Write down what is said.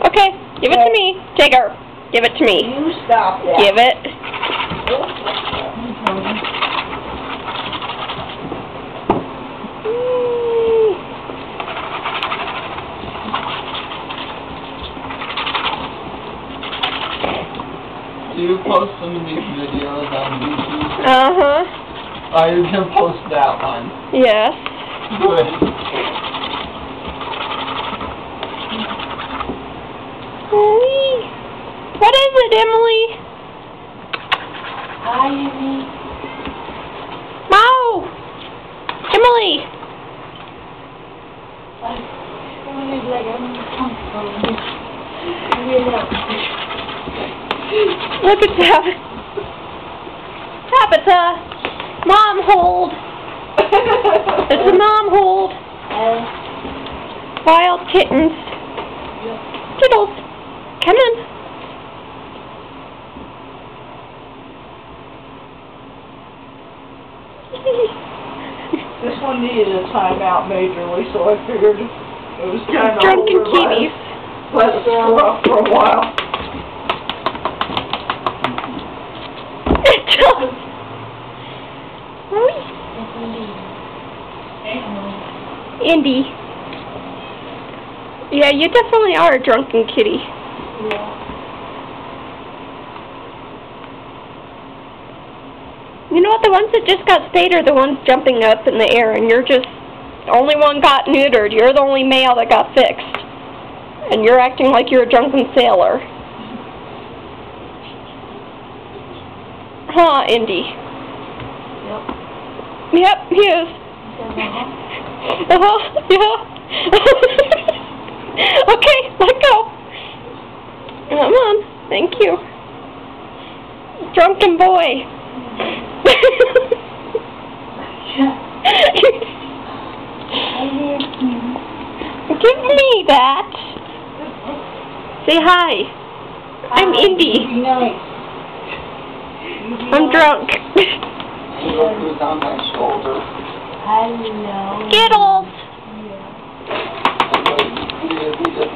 Okay, give it to me. Jagger, give it to me. You stop that. Give it. Do you post some of these videos on YouTube? Uh-huh. Oh, you can post that one. Yes. Good. What is it, Emily? Hi, Emily. Mo! Emily! Emily's like, I'm uncomfortable. Look at that. Tabitha! Mom hold! It's a mom hold. Wild kittens. Tiddles! Come in. This one needed a timeout majorly, so I figured it was kind of Drunken kitties. Let it rough for a while. It does. Indy. Yeah, you definitely are a drunken kitty. Yeah. You know what? The ones that just got spayed are the ones jumping up in the air, and you're just the only one got neutered. You're the only male that got fixed. And you're acting like you're a drunken sailor. Huh, Indy? Yep, he is. Yeah. Okay, let go. Come on. Thank you. Drunken boy. Give me that. Say hi. I'm Indy. Be nice. I'm drunk. Look who's on my shoulder. Hello. Skittles. Yeah.